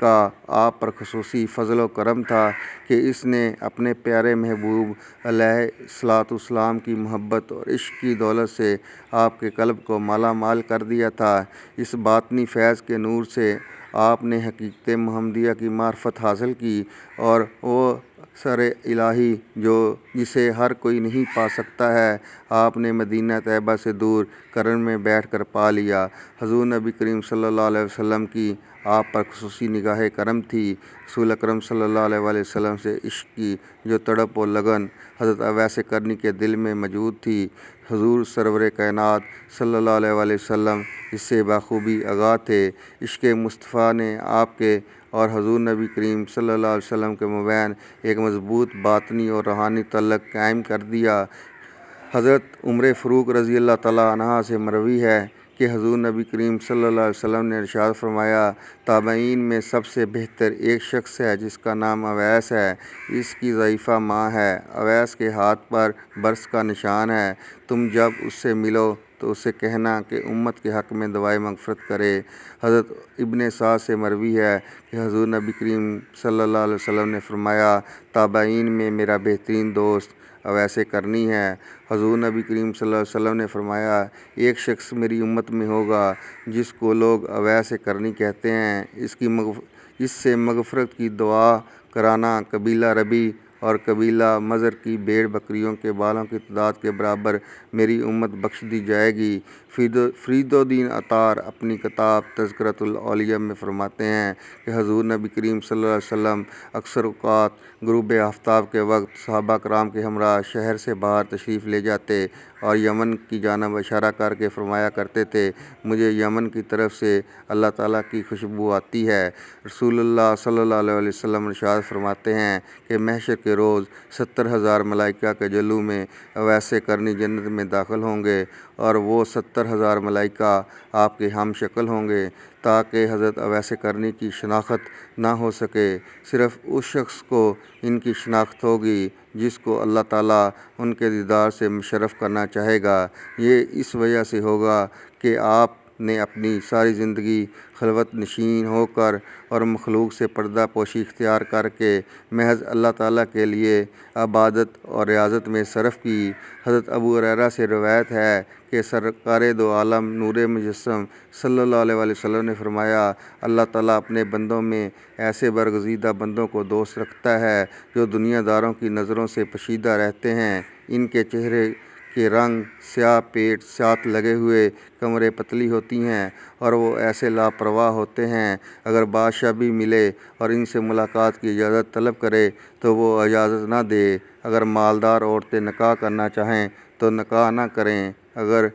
کا آپ پر خصوصی فضل و کرم تھا کہ اس نے اپنے پیارے محبوب علیہ الصلاۃ والسلام کی محبت اور عشق کی دولت سے آپ کے قلب کو مالا مال کر دیا تھا۔ اس باطنی فیض کے نور سے آپ نے حقیقت محمدیہ کی معرفت حاصل کی، اور وہ سر الہی جسے ہر کوئی نہیں پا سکتا ہے، آپ نے مدینہ طیبہ سے دور کرن میں بیٹھ کر پا لیا۔ حضور نبی کریم صلی اللہ علیہ وسلم کی آپ پر خصوصی نگاہ کرم تھی۔ رسول اکرم صلی اللہ علیہ وسلم سے عشق کی جو تڑپ و لگن حضرت اویس کرنی کے دل میں موجود تھی، حضور سرور کائنات صلی اللہ علیہ وسلم اس سے بخوبی آگاہ تھے۔ عشق مصطفیٰ نے آپ کے اور حضور نبی کریم صلی اللہ علیہ وسلم کے مابین ایک مضبوط باطنی اور روحانی تعلق قائم کر دیا۔ حضرت عمر فاروق رضی اللہ تعالیٰ عنہ سے مروی ہے کہ حضور نبی کریم صلی اللہ علیہ وسلم نے ارشاد فرمایا، تابعین میں سب سے بہتر ایک شخص ہے جس کا نام اویس ہے، اس کی ضعیفہ ماں ہے، اویس کے ہاتھ پر برس کا نشان ہے، تم جب اس سے ملو تو اسے کہنا کہ امت کے حق میں دعائے مغفرت کرے۔ حضرت ابن سعد سے مروی ہے کہ حضور نبی کریم صلی اللہ علیہ وسلم نے فرمایا، تابعین میں میرا بہترین دوست اویس کرنی ہے۔ حضور نبی کریم صلی اللہ علیہ وسلم نے فرمایا، ایک شخص میری امت میں ہوگا جس کو لوگ اویس کرنی کہتے ہیں، اس سے مغفرت کی دعا کرانا قبیلہ ربی اور قبیلہ مضر کی بھیڑ بکریوں کے بالوں کی تعداد کے برابر میری امت بخش دی جائے گی۔ فرید الدین عطار اپنی کتاب تذکرۃ الاولیاء میں فرماتے ہیں کہ حضور نبی کریم صلی اللہ علیہ وسلم اکثر اوقات غروب آفتاب کے وقت صحابہ کرام کے ہمراہ شہر سے باہر تشریف لے جاتے اور یمن کی جانب اشارہ کر کے فرمایا کرتے تھے، مجھے یمن کی طرف سے اللہ تعالیٰ کی خوشبو آتی ہے۔ رسول اللہ صلی اللہ علیہ وسلم ارشاد فرماتے ہیں کہ محشر کے روز 70,000 ملائکہ کے جلوہ میں اویس کرنی جنت میں داخل ہوں گے، اور وہ 70,000 ملائکہ آپ کے ہم شکل ہوں گے، تاکہ حضرت اویس کرنی کی شناخت نہ ہو سکے۔ صرف اس شخص کو ان کی شناخت ہوگی جس کو اللہ تعالیٰ ان کے دیدار سے مشرف کرنا چاہے گا۔ یہ اس وجہ سے ہوگا کہ آپ نے اپنی ساری زندگی خلوت نشین ہو کر اور مخلوق سے پردہ پوشی اختیار کر کے محض اللہ تعالیٰ کے لیے عبادت اور ریاضت میں صرف کی۔ حضرت ابو ہریرہ سے روایت ہے کہ سرکار دو عالم نور مجسم صلی اللہ علیہ وسلم نے فرمایا، اللہ تعالیٰ اپنے بندوں میں ایسے برگزیدہ بندوں کو دوست رکھتا ہے جو دنیا داروں کی نظروں سے پوشیدہ رہتے ہیں، ان کے چہرے کے رنگ سیاہ، پیٹ سات لگے ہوئے، کمریں پتلی ہوتی ہیں، اور وہ ایسے لاپرواہ ہوتے ہیں، اگر بادشاہ بھی ملے اور ان سے ملاقات کی اجازت طلب کرے تو وہ اجازت نہ دے، اگر مالدار عورتیں نکاح کرنا چاہیں تو نکاح نہ کریں، اگر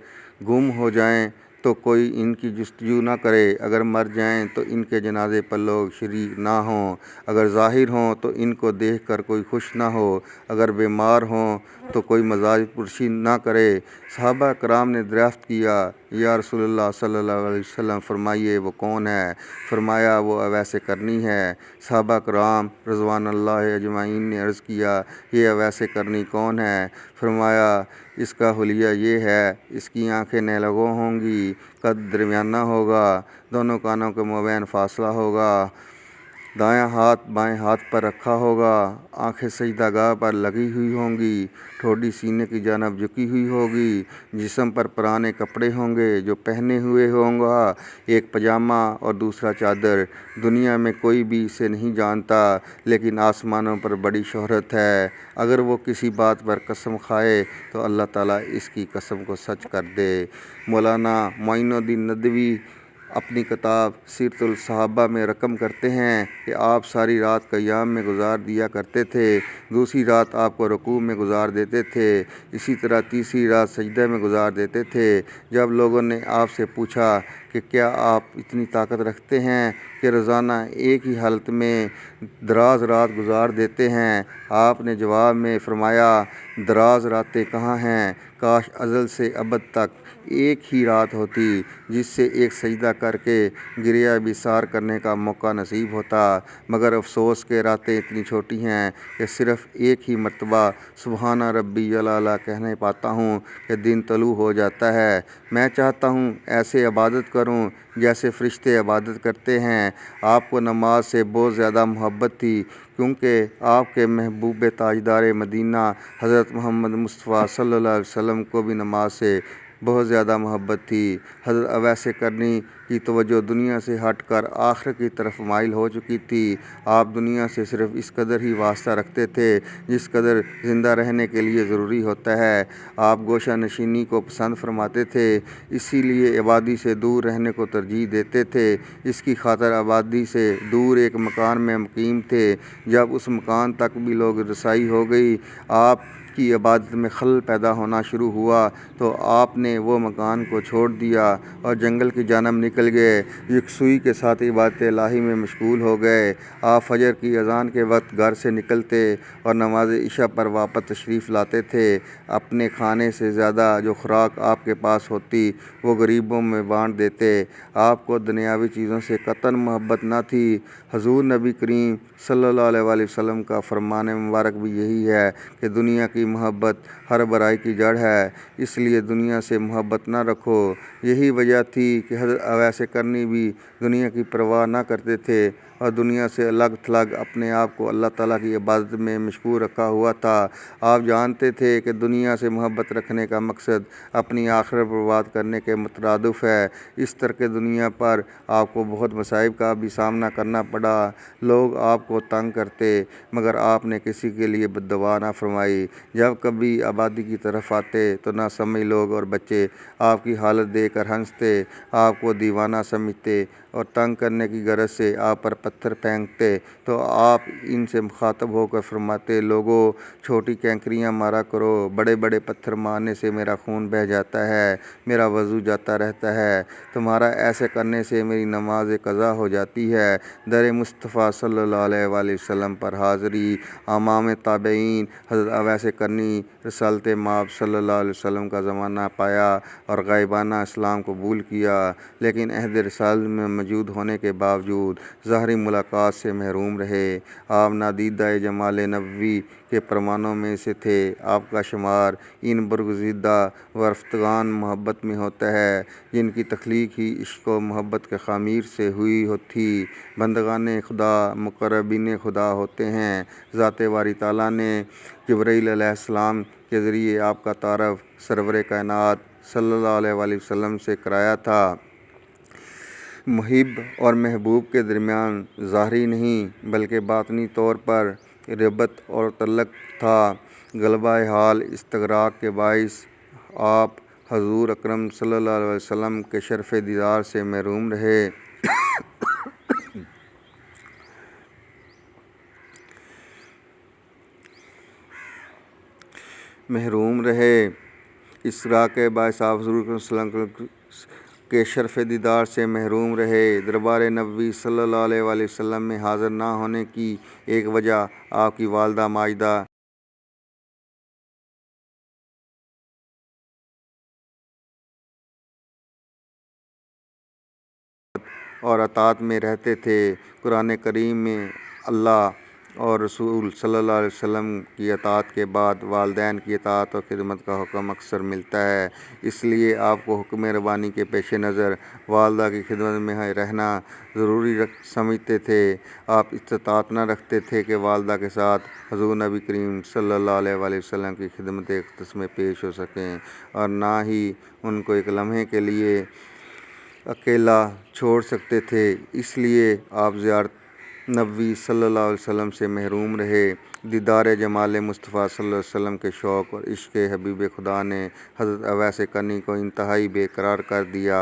گم ہو جائیں تو کوئی ان کی جستجو نہ کرے، اگر مر جائیں تو ان کے جنازے پر لوگ شریک نہ ہوں، اگر ظاہر ہوں تو ان کو دیکھ کر کوئی خوش نہ ہو، اگر بیمار ہوں تو کوئی مزاج پرسی نہ کرے۔ صحابہ کرام نے دریافت کیا، یا رسول اللہ صلی اللہ علیہ وسلم فرمائیے وہ کون ہے؟ فرمایا، وہ اویس کرنی ہے۔ صحابہ کرام رضوان اللہ اجمعین نے عرض کیا، یہ اویس کرنی کون ہے؟ فرمایا، اس کا حلیہ یہ ہے، اس کی آنکھیں نیلگوں ہوں گی، قد درمیانہ ہوگا، دونوں کانوں کے مابین فاصلہ ہوگا، دایاں ہاتھ بائیں ہاتھ پر رکھا ہوگا، آنکھیں سجدہ گاہ پر لگی ہوئی ہوں گی، ٹھوڑی سینے کی جانب جھکی ہوئی ہوگی، جسم پر پرانے کپڑے ہوں گے جو پہنے ہوئے ہوں گا، ایک پاجامہ اور دوسرا چادر، دنیا میں کوئی بھی اسے نہیں جانتا، لیکن آسمانوں پر بڑی شہرت ہے، اگر وہ کسی بات پر قسم کھائے تو اللہ تعالیٰ اس کی قسم کو سچ کر دے۔ مولانا معین الدین ندوی اپنی کتاب سیرت الصحابہ میں رقم کرتے ہیں کہ آپ ساری رات قیام میں گزار دیا کرتے تھے، دوسری رات آپ کو رکوع میں گزار دیتے تھے، اسی طرح تیسری رات سجدہ میں گزار دیتے تھے۔ جب لوگوں نے آپ سے پوچھا کہ کیا آپ اتنی طاقت رکھتے ہیں کہ روزانہ ایک ہی حالت میں دراز رات گزار دیتے ہیں، آپ نے جواب میں فرمایا، دراز راتیں کہاں ہیں، کاش ازل سے ابد تک ایک ہی رات ہوتی جس سے ایک سجدہ کر کے گریہ بیسار کرنے کا موقع نصیب ہوتا، مگر افسوس کہ راتیں اتنی چھوٹی ہیں کہ صرف ایک ہی مرتبہ سبحان ربی الاعلیٰ کہنے پاتا ہوں کہ دن طلوع ہو جاتا ہے۔ میں چاہتا ہوں ایسے عبادت کروں کروں جیسے فرشتے عبادت کرتے ہیں۔ آپ کو نماز سے بہت زیادہ محبت تھی، کیونکہ آپ کے محبوب تاجدار مدینہ حضرت محمد مصطفیٰ صلی اللہ علیہ وسلم کو بھی نماز سے بہت زیادہ محبت تھی۔ حضرت اویس کرنی کی توجہ دنیا سے ہٹ کر آخرت کی طرف مائل ہو چکی تھی۔ آپ دنیا سے صرف اس قدر ہی واسطہ رکھتے تھے جس قدر زندہ رہنے کے لیے ضروری ہوتا ہے۔ آپ گوشہ نشینی کو پسند فرماتے تھے، اسی لیے آبادی سے دور رہنے کو ترجیح دیتے تھے۔ اس کی خاطر آبادی سے دور ایک مکان میں مقیم تھے۔ جب اس مکان تک بھی لوگ رسائی ہو گئی، آپ کی عبادت میں خلل پیدا ہونا شروع ہوا، تو آپ نے وہ مکان کو چھوڑ دیا اور جنگل کی جانب نکل گئے۔ یکسوئی کے ساتھ عبادت الہی میں مشغول ہو گئے۔ آپ فجر کی اذان کے وقت گھر سے نکلتے اور نماز عشاء پر واپس تشریف لاتے تھے۔ اپنے کھانے سے زیادہ جو خوراک آپ کے پاس ہوتی وہ غریبوں میں بانٹ دیتے۔ آپ کو دنیاوی چیزوں سے قطعاً محبت نہ تھی۔ حضور نبی کریم صلی اللہ علیہ وآلہ وسلم کا فرمان مبارک بھی یہی ہے کہ دنیا کی محبت ہر برائی کی جڑ ہے، اس لیے دنیا سے محبت نہ رکھو۔ یہی وجہ تھی کہ حضرت اویس کرنی بھی دنیا کی پرواہ نہ کرتے تھے اور دنیا سے الگ تھلگ اپنے آپ کو اللہ تعالیٰ کی عبادت میں مشغول رکھا ہوا تھا۔ آپ جانتے تھے کہ دنیا سے محبت رکھنے کا مقصد اپنی آخرت برباد کرنے کے مترادف ہے۔ اس طرح دنیا پر آپ کو بہت مصائب کا بھی سامنا کرنا پڑا۔ لوگ آپ کو تنگ کرتے، مگر آپ نے کسی کے لیے بد دعا نہ فرمائی۔ جب کبھی آبادی کی طرف آتے تو نہ سمجھ لوگ اور بچے آپ کی حالت دیکھ کر ہنستے، آپ کو دیوانہ سمجھتے اور تنگ کرنے کی غرض سے آپ پر پتھر پھینکتے، تو آپ ان سے مخاطب ہو کر فرماتے، لوگو چھوٹی کینکریاں مارا کرو، بڑے بڑے پتھر مارنے سے میرا خون بہہ جاتا ہے، میرا وضو جاتا رہتا ہے، تمہارا ایسے کرنے سے میری نماز قضا ہو جاتی ہے۔ در مصطفیٰ صلی اللہ علیہ وآلہ وسلم پر حاضری۔ امام تابعین حضرت اویس کرنی رسالت مآب صلی اللہ علیہ وسلم کا زمانہ پایا اور غائبانہ اسلام قبول کیا، لیکن عہد رسالت میں موجود ہونے کے باوجود ظاہری ملاقات سے محروم رہے۔ آپ نادیدہ جمال نبوی کے پروانوں میں سے تھے۔ آپ کا شمار ان برگزیدہ و رفتگان محبت میں ہوتا ہے جن کی تخلیق ہی عشق و محبت کے خمیر سے ہوئی تھی۔ بندگان خدا مقربین خدا ہوتے ہیں۔ ذات باری تعالیٰ نے جبرائیل علیہ السلام کے ذریعے آپ کا تعارف سرور کائنات صلی اللہ علیہ وآلہ وسلم سے کرایا تھا۔ محب اور محبوب کے درمیان ظاہری نہیں بلکہ باطنی طور پر ربط اور تعلق تھا۔ غلبہ حال استغراق کے باعث آپ حضور اکرم صلی اللہ علیہ وسلم کے شرف دیدار سے محروم رہے۔ اسراء کے باعث آپ حضور اکرم صلی اللہ علیہ وسلم کے شرف دیدار سے محروم رہے۔ دربار نبوی صلی اللہ علیہ وآلہ وسلم میں حاضر نہ ہونے کی ایک وجہ آپ کی والدہ ماجدہ اور اطاعت میں رہتے تھے۔ قرآن کریم میں اللہ اور رسول صلی اللہ علیہ وسلم کی اطاعت کے بعد والدین کی اطاعت اور خدمت کا حکم اکثر ملتا ہے، اس لیے آپ کو حکم ربانی کے پیش نظر والدہ کی خدمت میں رہنا ضروری سمجھتے تھے۔ آپ استطاعت نہ رکھتے تھے کہ والدہ کے ساتھ حضور نبی کریم صلی اللہ علیہ وآلہ وسلم کی خدمت اقدس میں پیش ہو سکیں، اور نہ ہی ان کو ایک لمحے کے لیے اکیلا چھوڑ سکتے تھے، اس لیے آپ زیارت نبوی صلی اللہ علیہ وسلم سے محروم رہے۔ دیدار جمال مصطفیٰ صلی اللہ علیہ وسلم کے شوق اور عشق حبیب خدا نے حضرت اویس کرنی کو انتہائی بے قرار کر دیا۔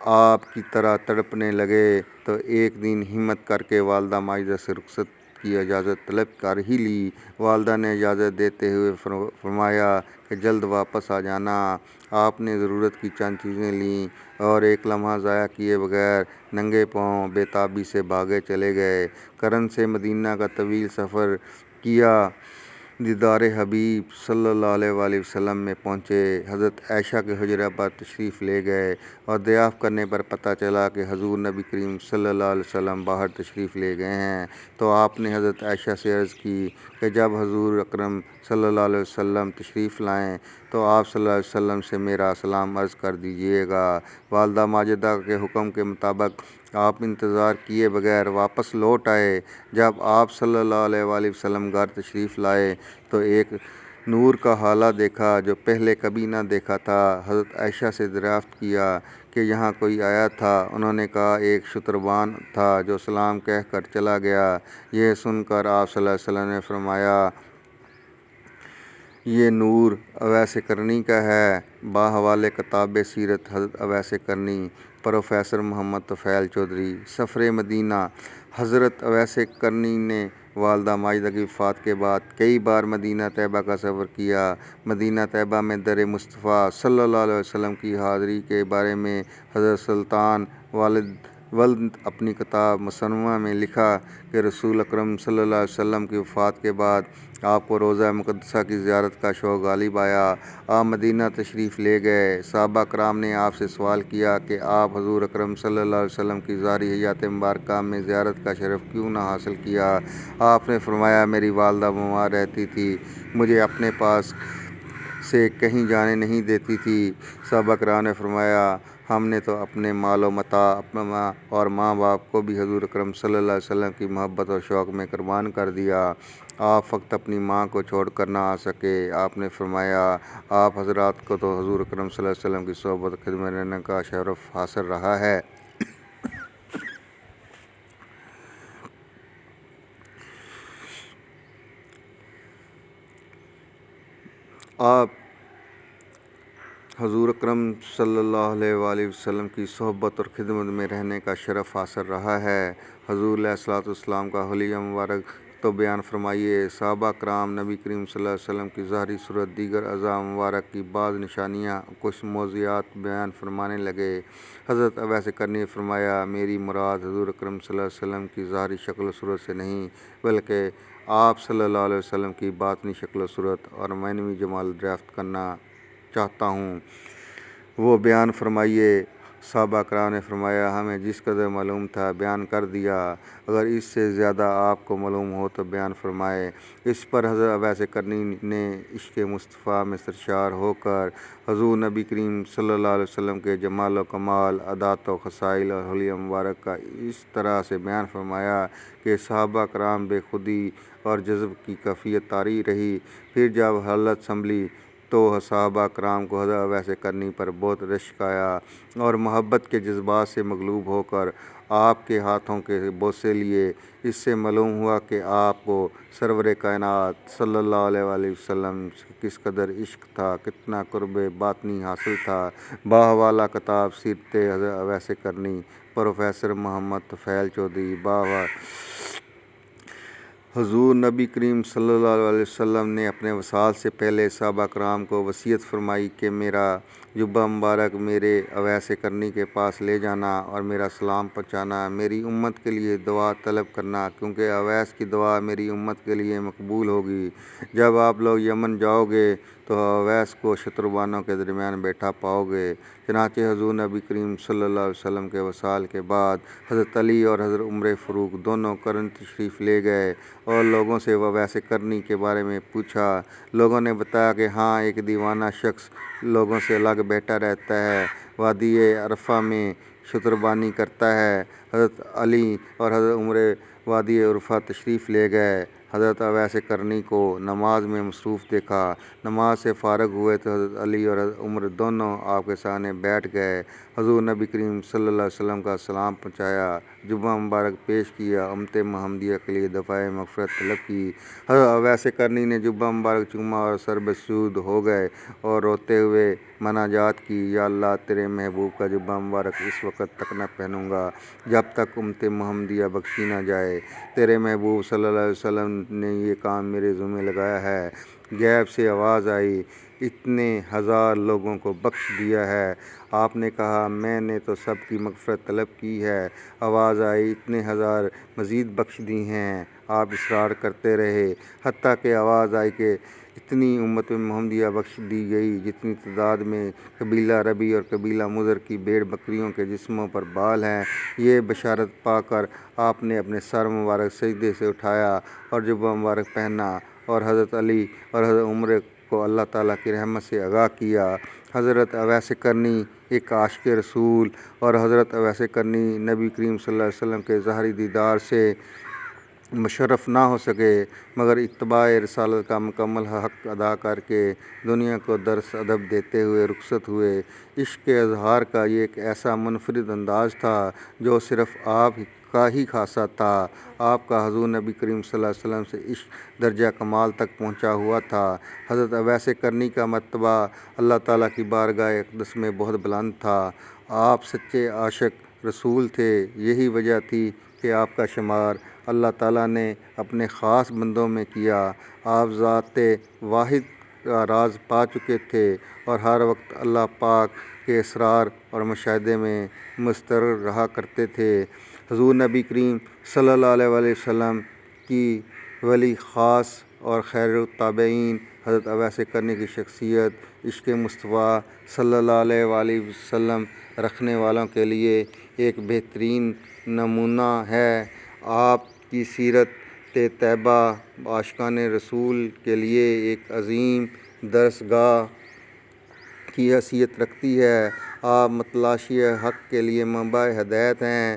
آپ کی طرح تڑپنے لگے تو ایک دن ہمت کر کے والدہ ماجدہ سے رخصت کی اجازت طلب کر ہی لی۔ والدہ نے اجازت دیتے ہوئے فرمایا کہ جلد واپس آ جانا۔ آپ نے ضرورت کی چند چیزیں لیں اور ایک لمحہ ضائع کیے بغیر ننگے پاؤں بے تابی سے بھاگے چلے گئے۔ کرن سے مدینہ کا طویل سفر کیا، دیدار حبیب صلی اللہ علیہ وآلہ وسلم میں پہنچے، حضرت عائشہ کے حجرہ پر تشریف لے گئے اور دریافت کرنے پر پتہ چلا کہ حضور نبی کریم صلی اللہ علیہ وسلم باہر تشریف لے گئے ہیں، تو آپ نے حضرت عائشہ سے عرض کی کہ جب حضور اکرم صلی اللہ علیہ وسلم تشریف لائیں تو آپ صلی اللہ علیہ وسلم سے میرا سلام عرض کر دیجیے گا۔ والدہ ماجدہ کے حکم کے مطابق آپ انتظار کیے بغیر واپس لوٹ آئے۔ جب آپ صلی اللہ علیہ وآلہ وسلم گھر تشریف لائے تو ایک نور کا حالہ دیکھا جو پہلے کبھی نہ دیکھا تھا۔ حضرت عائشہ سے دریافت کیا کہ یہاں کوئی آیا تھا؟ انہوں نے کہا ایک شتربان تھا جو سلام کہہ کر چلا گیا۔ یہ سن کر آپ صلی اللہ علیہ وسلم نے فرمایا یہ نور اویس کرنی کا ہے۔ باحوالِ کتاب سیرت حضرت اویس کرنی پروفیسر محمد طفیل چودھری۔ سفر مدینہ۔ حضرت اویس کرنی نے والدہ ماجدہ کی وفات کے بعد کئی بار مدینہ طیبہ کا سفر کیا۔ مدینہ طیبہ میں در مصطفیٰ صلی اللہ علیہ وسلم کی حاضری کے بارے میں حضرت سلطان ولد اپنی کتاب مصنوعہ میں لکھا کہ رسول اکرم صلی اللہ علیہ وسلم کی وفات کے بعد آپ کو روضہ مقدسہ کی زیارت کا شوق غالب آیا۔ آپ مدینہ تشریف لے گئے۔ صحابہ کرام نے آپ سے سوال کیا کہ آپ حضور اکرم صلی اللہ علیہ وسلم کی ظاہری حیات مبارکہ میں زیارت کا شرف کیوں نہ حاصل کیا؟ آپ نے فرمایا میری والدہ بیمار رہتی تھی، مجھے اپنے پاس سے کہیں جانے نہیں دیتی تھی۔ صحابہ کرام نے فرمایا ہم نے تو اپنے مال و متاع اور ماں باپ کو بھی حضور اکرم صلی اللہ علیہ وسلم کی محبت اور شوق میں قربان کر دیا، آپ فقط اپنی ماں کو چھوڑ کر نہ آ سکے۔ آپ نے فرمایا آپ حضرات کو تو حضور اکرم صلی اللہ علیہ وسلم کی صحبت و خدمت رہنے کا شرف حاصل رہا ہے۔ آپ حضور اکرم صلی اللہ علیہ وآلہ وسلم کی صحبت اور خدمت میں رہنے کا شرف حاصل رہا ہے۔ حضور علیہ الصلوۃ والسلام کا حلیہ مبارک تو بیان فرمائیے۔ صحابہ کرام نبی کریم صلی اللہ علیہ وسلم کی ظاہری صورت، دیگر اعضاء مبارک کی بعض نشانیاں، کچھ معجزات بیان فرمانے لگے۔ حضرت اویس کرنی نے فرمایا میری مراد حضور اکرم صلی اللہ علیہ وسلم کی ظاہری شکل و صورت سے نہیں بلکہ آپ صلی اللہ علیہ وسلم کی باطنی شکل و صورت اور معنوی جمال دریافت کرنا چاہتا ہوں، وہ بیان فرمائیے۔ صحابہ کرام نے فرمایا ہمیں جس قدر معلوم تھا بیان کر دیا، اگر اس سے زیادہ آپ کو معلوم ہو تو بیان فرمائے۔ اس پر حضرت اویس کرنی نے عشق مصطفیٰ میں سرشار ہو کر حضور نبی کریم صلی اللہ علیہ وسلم کے جمال و کمال، عادات و خصائل اور حلیہ مبارک کا اس طرح سے بیان فرمایا کہ صحابہ کرام بے خودی اور جذب کی کیفیت طاری رہی۔ پھر جب حالت سنبھلی تو صحابہ کرام کو حضرت اویس کرنی پر بہت رشک آیا اور محبت کے جذبات سے مغلوب ہو کر آپ کے ہاتھوں کے بوسے لیے۔ اس سے معلوم ہوا کہ آپ کو سرور کائنات صلی اللہ علیہ وآلہ وسلم سے کس قدر عشق تھا، کتنا قرب باطنی حاصل تھا۔ باحوالہ کتاب سیرت حضرت اویس کرنی پروفیسر محمد طفیل چودھری۔ حضور نبی کریم صلی اللہ علیہ وسلم نے اپنے وصال سے پہلے صحابہ کرام کو وصیت فرمائی کہ میرا جبہ مبارک میرے اویس کرنی کے پاس لے جانا اور میرا سلام پہنچانا، میری امت کے لیے دعا طلب کرنا کیونکہ اویس کی دعا میری امت کے لیے مقبول ہوگی۔ جب آپ لوگ یمن جاؤ گے تو اویس کو شتربانوں کے درمیان بیٹھا پاؤ گے۔ چنانچہ حضور نبی کریم صلی اللہ علیہ وسلم کے وصال کے بعد حضرت علی اور حضرت عمر فاروق دونوں کرن تشریف لے گئے اور لوگوں سے اویس کرنی کے بارے میں پوچھا۔ لوگوں نے بتایا کہ ہاں ایک دیوانہ شخص لوگوں سے الگ بیٹھا رہتا ہے، وادی عرفہ میں شتربانی کرتا ہے۔ حضرت علی اور حضرت عمر وادی عرفہ تشریف لے گئے۔ حضرت اویس کرنی کو نماز میں مصروف دیکھا۔ نماز سے فارغ ہوئے تو حضرت علی اور حضرت عمر دونوں آپ کے سامنے بیٹھ گئے۔ حضور نبی کریم صلی اللہ علیہ وسلم کا سلام پہنچایا، جبہ مبارک پیش کیا، امت محمدیہ کے لیے دعائے مغفرت طلب کی۔ حضرت اویس کرنی نے جبہ مبارک چوما اور سر بے سجود ہو گئے اور روتے ہوئے مناجات کی، یا اللہ تیرے محبوب کا جبہ مبارک اس وقت تک نہ پہنوں گا جب تک امت محمدیہ بخشی نہ جائے۔ تیرے محبوب صلی اللہ علیہ وسلم نے یہ کام میرے ذمہ لگایا ہے۔ غیب سے آواز آئی اتنے ہزار لوگوں کو بخش دیا ہے۔ آپ نے کہا میں نے تو سب کی مغفرت طلب کی ہے۔ آواز آئی اتنے ہزار مزید بخش دی ہیں۔ آپ اصرار کرتے رہے حتیٰ کہ آواز آئی کہ اتنی امت محمدیہ بخش دی گئی جتنی تعداد میں قبیلہ ربی اور قبیلہ مضر کی بھیڑ بکریوں کے جسموں پر بال ہیں۔ یہ بشارت پا کر آپ نے اپنے سر مبارک سجدے سے اٹھایا اور جبہ مبارک پہنا اور حضرت علی اور حضرت عمر کو اللہ تعالیٰ کی رحمت سے آگاہ کیا۔ حضرت اویس کرنی ایک عاشق رسول اور حضرت اویس کرنی نبی کریم صلی اللہ علیہ وسلم کے ظاہری دیدار سے مشرف نہ ہو سکے، مگر اتباع رسالت کا مکمل حق ادا کر کے دنیا کو درس ادب دیتے ہوئے رخصت ہوئے۔ عشق کے اظہار کا یہ ایک ایسا منفرد انداز تھا جو صرف آپ کا ہی خاصہ تھا۔ آپ کا حضور نبی کریم صلی اللہ علیہ وسلم سے عشق درجہ کمال تک پہنچا ہوا تھا۔ حضرت اویس کرنی کا مرتبہ اللہ تعالیٰ کی بارگاہ اقدس میں بہت بلند تھا۔ آپ سچے عاشق رسول تھے، یہی وجہ تھی کہ آپ کا شمار اللہ تعالیٰ نے اپنے خاص بندوں میں کیا۔ آپ ذات واحد کا راز پا چکے تھے اور ہر وقت اللہ پاک کے اسرار اور مشاہدے میں مستقر رہا کرتے تھے۔ حضور نبی کریم صلی اللہ علیہ وآلہ وسلم کی ولی خاص اور خیر التابعین حضرت اویس کرنی کی شخصیت عشق مصطفیٰ صلی اللہ علیہ وآلہ وسلم رکھنے والوں کے لیے ایک بہترین نمونہ ہے۔ آپ کی سیرت طیبہ عاشقان رسول کے لیے ایک عظیم درس گاہ کی حیثیت رکھتی ہے۔ آپ متلاشی حق کے لیے منبع ہدایت ہیں۔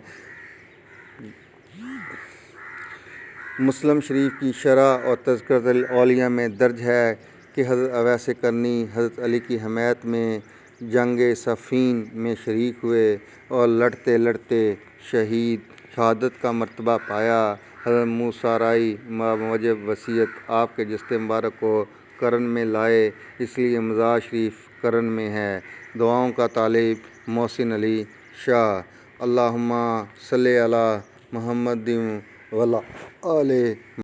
مسلم شریف کی شرح اور تذکرۃ الاولیاء میں درج ہے کہ حضرت اویس کرنی حضرت علی کی حمایت میں جنگ صفین میں شریک ہوئے اور لڑتے لڑتے شہادت کا مرتبہ پایا۔ حضرت موسیٰ رائی بموجب وصیت آپ کے جسد مبارک کو کرن میں لائے، اس لیے مزار شریف کرن میں ہے۔ دعاؤں کا طالب محسن علی شاہ۔ اللہم صلی علی محمد وعلی آل